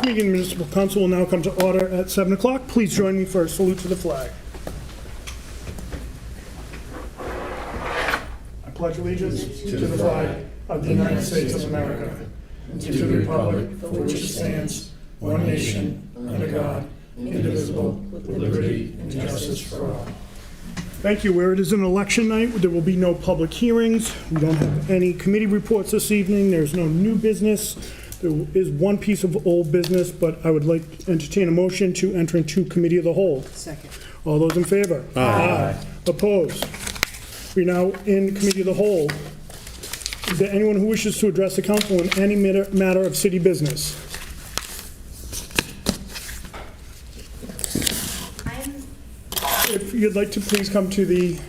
This meeting of the Municipal Council will now come to order at 7 o'clock. Please join me for a salute to the flag. I pledge allegiance to the flag of the United States of America and to the republic for which it stands, one nation, under God, indivisible, with liberty and justice for all. Thank you. Where it is an election night, there will be no public hearings. We don't have any committee reports this evening. There's no new business. There is one piece of old business, but I would like to entertain a motion to enter into committee of the whole. Second. All those in favor? Aye. Opposed? We're now in committee of the whole. Is there anyone who wishes to address the council on any matter of city business? If you'd like to please come to the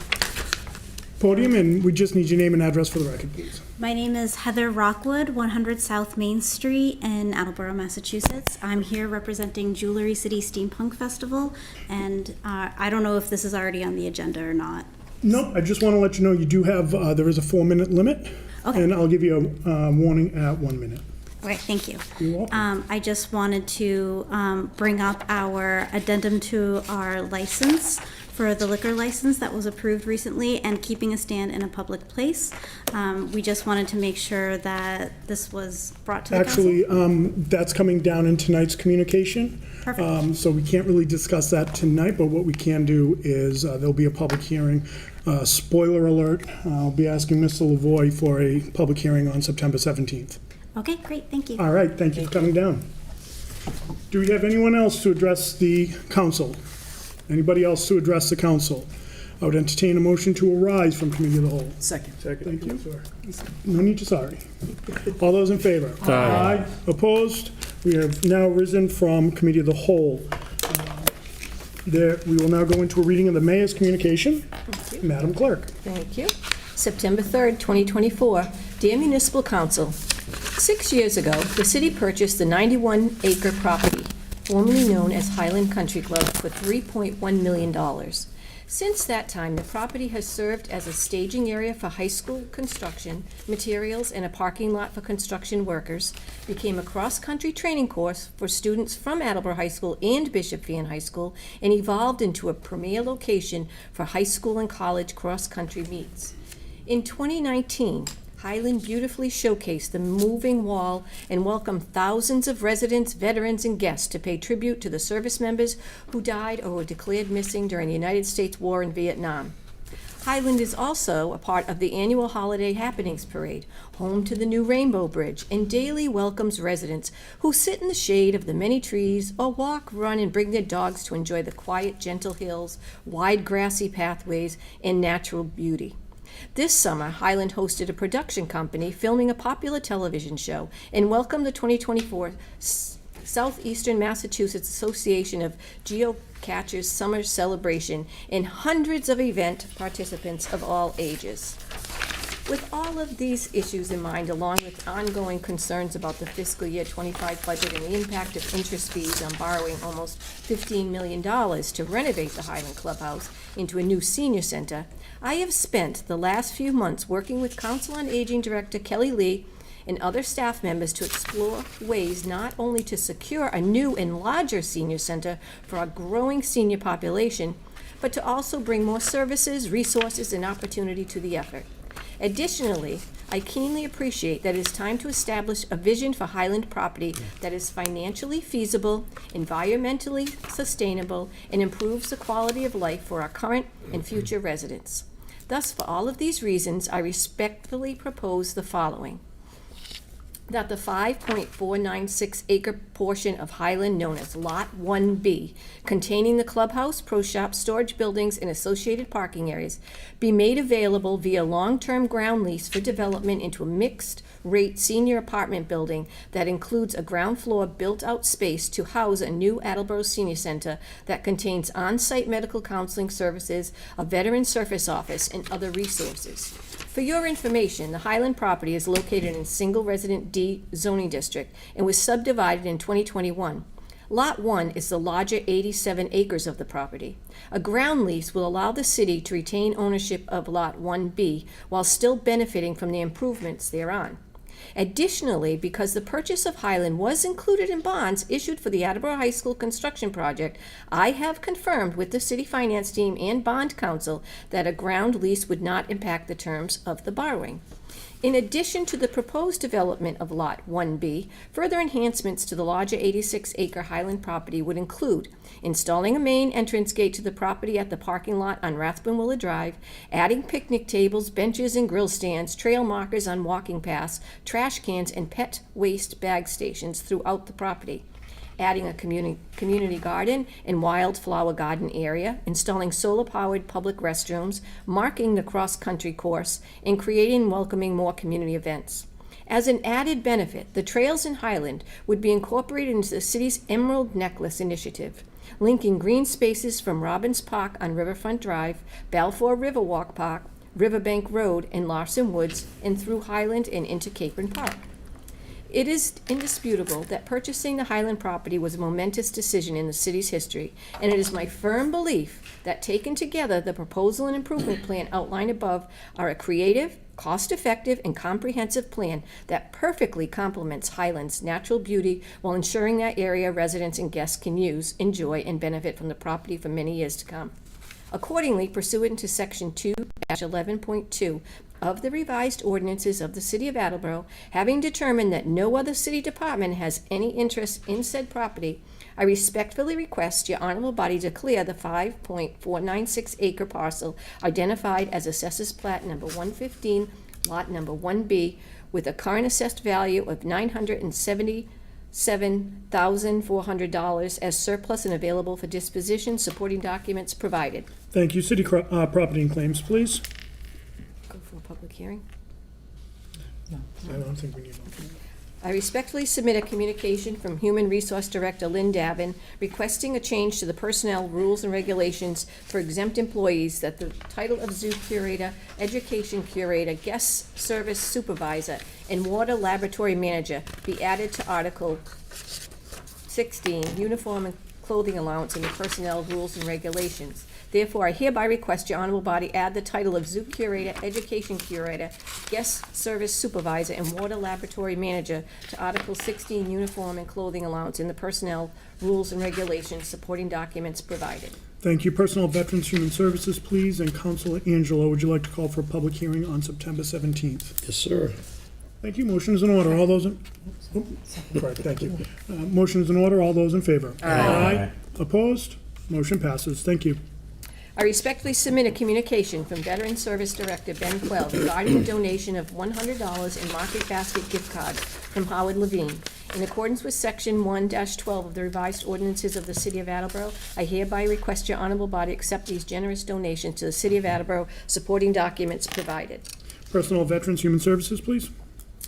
podium, and we just need your name and address for the record, please. My name is Heather Rockwood, 100 South Main Street in Attleboro, Massachusetts. I'm here representing Jewelry City Steampunk Festival, and I don't know if this is already on the agenda or not. Nope, I just want to let you know you do have, there is a 4-minute limit, Okay. and I'll give you a warning at 1 minute. Okay, thank you. You're welcome. I just wanted to bring up our addendum to our license for the liquor license that was approved recently and keeping a stand in a public place. We just wanted to make sure that this was brought to the council. Actually, that's coming down in tonight's communication. Perfect. So we can't really discuss that tonight, but what we can do is there'll be a public hearing. Spoiler alert, I'll be asking Mr. Lavoie for a public hearing on September 17th. Okay, great, thank you. All right, thank you for coming down. Do we have anyone else to address the council? Anybody else to address the council? I would entertain a motion to arise from committee of the whole. Second. Thank you. No need to sorry. All those in favor? Aye. Opposed? We have now risen from committee of the whole. We will now go into a reading of the mayor's communication. Thank you. Madam Clerk. Thank you. September 3rd, 2024. Dear Municipal Council, 6 years ago, the city purchased the 91-acre property, formerly known as Highland Country Club, for $3.1 million. Since that time, the property has served as a staging area for high school construction materials and a parking lot for construction workers, became a cross-country training course for students from Attleboro High School and Bishop Fan High School, and evolved into a premier location for high school and college cross-country meets. In 2019, Highland beautifully showcased the moving wall and welcomed thousands of residents, veterans, and guests to pay tribute to the service members who died or were declared missing during the United States War in Vietnam. Highland is also a part of the annual Holiday Happenings Parade, home to the new Rainbow Bridge, and daily welcomes residents who sit in the shade of the many trees or walk, run, and bring their dogs to enjoy the quiet, gentle hills, wide grassy pathways, and natural beauty. This summer, Highland hosted a production company filming a popular television show and welcomed the 2024 Southeastern Massachusetts Association of Geocachers Summer Celebration and hundreds of event participants of all ages. With all of these issues in mind, along with ongoing concerns about the fiscal year 25 budget and the impact of interest fees on borrowing almost $15 million to renovate the Highland Clubhouse into a new senior center, I have spent the last few months working with Council on Aging Director Kelly Lee and other staff members to explore ways not only to secure a new and larger senior center for our growing senior population, but to also bring more services, resources, and opportunity to the effort. Additionally, I keenly appreciate that it is time to establish a vision for Highland property that is financially feasible, environmentally sustainable, and improves the quality of life for our current and future residents. Thus, for all of these reasons, I respectfully propose the following. That the 5.496 acre portion of Highland known as Lot 1B, containing the clubhouse, pro shop, storage buildings, and associated parking areas, be made available via long-term ground lease for development into a mixed-rate senior apartment building that includes a ground floor built-out space to house a new Attleboro Senior Center that contains on-site medical counseling services, a veteran service office, and other resources. For your information, the Highland property is located in single resident D zoning district and was subdivided in 2021. Lot 1 is the larger 87 acres of the property. A ground lease will allow the city to retain ownership of Lot 1B while still benefiting from the improvements thereon. Additionally, because the purchase of Highland was included in bonds issued for the Attleboro High School construction project, I have confirmed with the city finance team and bond counsel that a ground lease would not impact the terms of the borrowing. In addition to the proposed development of Lot 1B, further enhancements to the larger 86-acre Highland property would include installing a main entrance gate to the property at the parking lot on Rathbun-Willard Drive, adding picnic tables, benches, and grill stands, trail markers on walking paths, trash cans, and pet waste bag stations throughout the property, adding a community garden and wildflower garden area, installing solar-powered public restrooms, marking the cross-country course, and creating and welcoming more community events. As an added benefit, the trails in Highland would be incorporated into the city's Emerald Necklace initiative, linking green spaces from Robbins Park on Riverfront Drive, Balfour Riverwalk Park, Riverbank Road, and Larson Woods, and through Highland and into Capron Park. It is indisputable that purchasing the Highland property was a momentous decision in the city's history, and it is my firm belief that taken together, the proposal and improvement plan outlined above are a creative, cost-effective, and comprehensive plan that perfectly complements Highland's natural beauty while ensuring that area residents and guests can use, enjoy, and benefit from the property for many years to come. Accordingly, pursuant to Section 2-11.2 of the revised ordinances of the City of Attleboro, having determined that no other city department has any interest in said property, I respectfully request your honorable body declare the 5.496 acre parcel identified as Assessors Plat number 115, lot number 1B, with a current assessed value of $977,400 as surplus and available for disposition, supporting documents provided. Thank you. City property and claims, please. Go for a public hearing. I don't think we need one. I respectfully submit a communication from Human Resource Director Lynn Davin requesting a change to the personnel rules and regulations for exempt employees that the title of zoo curator, education curator, guest service supervisor, and water laboratory manager be added to Article 16, uniform and clothing allowance in the personnel rules and regulations. Therefore, I hereby request your honorable body add the title of zoo curator, education curator, guest service supervisor, and water laboratory manager to Article 16, uniform and clothing allowance in the personnel rules and regulations, supporting documents provided. Thank you. Personnel, Veterans, Human Services, please. And Councilor Angelo, would you like to call for a public hearing on September 17th? Yes, sir. Thank you. Motion is in order. All those in... Oh, correct. Thank you. Motion is in order. All those in favor? Aye. Opposed? Motion passes. Thank you. I respectfully submit a communication from Veteran Service Director Ben Quell regarding a donation of $100 in Market Basket gift card from Howard Levine. In accordance with Section 1-12 of the revised ordinances of the City of Attleboro, I hereby request your honorable body accept these generous donations to the City of Attleboro, supporting documents provided. Personnel, Veterans, Human Services, please.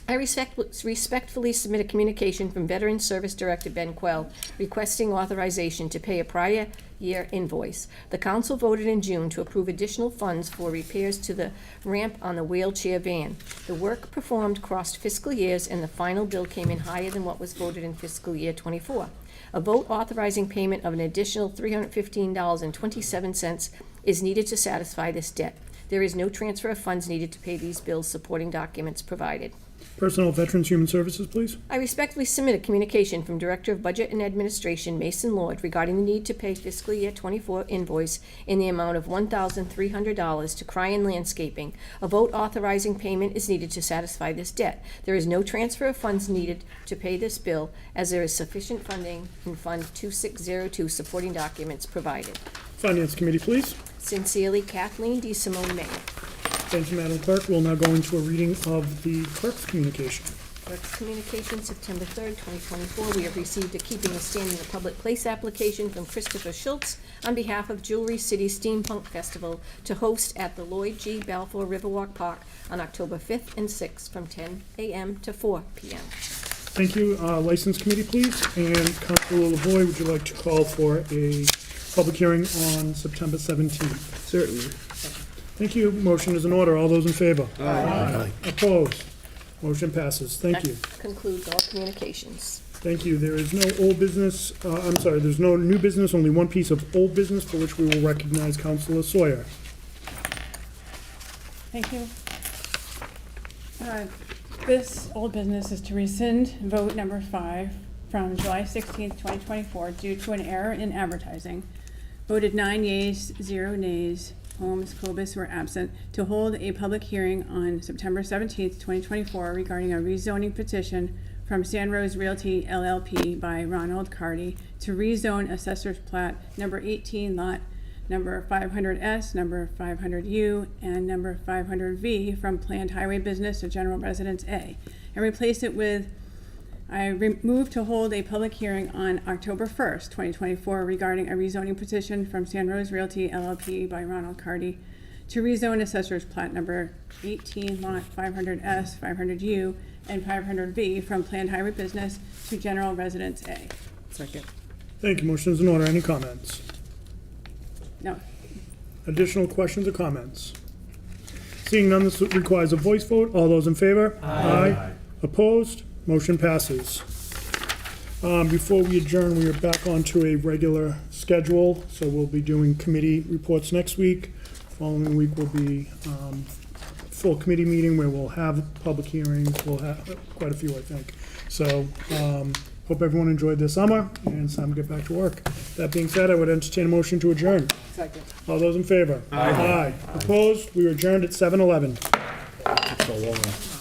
I respectfully submit a communication from Veteran Service Director Ben Quell requesting authorization to pay a prior year invoice. The council voted in June to approve additional funds for repairs to the ramp on the wheelchair van. The work performed crossed fiscal years, and the final bill came in higher than what was voted in fiscal year '24. A vote authorizing payment of an additional $315.27 is needed to satisfy this debt. There is no transfer of funds needed to pay these bills, supporting documents provided. Personnel, Veterans, Human Services, please. I respectfully submit a communication from Director of Budget and Administration Mason Lord regarding the need to pay fiscal year '24 invoice in the amount of $1,300 to Cryan Landscaping. A vote authorizing payment is needed to satisfy this debt. There is no transfer of funds needed to pay this bill, as there is sufficient funding in Fund 2602, supporting documents provided. Finance Committee, please. Sincerely, Kathleen D. Simone, Mayor. Thank you, Madam Clerk. We'll now go into a reading of the clerk's communication. Clerk's communication, September 3rd, 2024. We have received a keeping a stand in a public place application from Christopher Schultz on behalf of Jewelry City Steampunk Festival to host at the Lloyd G. Balfour Riverwalk Park on October 5th and 6th from 10 a.m. to 4 p.m. Thank you. License Committee, please. And Councilor LaVoy, would you like to call for a public hearing on September 17th? Certainly. Thank you. Motion is in order. All those in favor? Aye. Opposed? Motion passes. Thank you. That concludes all communications. Thank you. There is no old business, there's no new business, only one piece of old business for which we will recognize Councilor Sawyer. Thank you. This old business is to rescind vote number 5 from July 16th, 2024 due to an error in advertising. Voted 9 yeas, 0 nays. Holmes, Cobus were absent, to hold a public hearing on September 17th, 2024 regarding a rezoning petition from Sandrose Realty LLP by Ronald Cardy to rezone Assessor's Plat number 18, lot number 500S, number 500U, and number 500V from Planned Highway Business to General Residence A, and replace it with I move to hold a public hearing on October 1st, 2024 regarding a rezoning petition from Sandrose Realty LLP by Ronald Cardy to rezone Assessor's Plat number 18, lot 500S, 500U, and 500V from Planned Highway Business to General Residence A. Second. Thank you. Motion is in order. Any comments? No. Additional questions or comments? Seeing none, this requires a voice vote. All those in favor? Aye. Opposed? Motion passes. Before we adjourn, we are back onto a regular schedule, so we'll be doing committee reports next week. Following week will be full committee meeting where we'll have public hearings. We'll have quite a few, I think. So hope everyone enjoyed their summer, and it's time to get back to work. That being said, I would entertain a motion to adjourn. Second. All those in favor? Aye. Opposed? We are adjourned at 7:11. Took so long.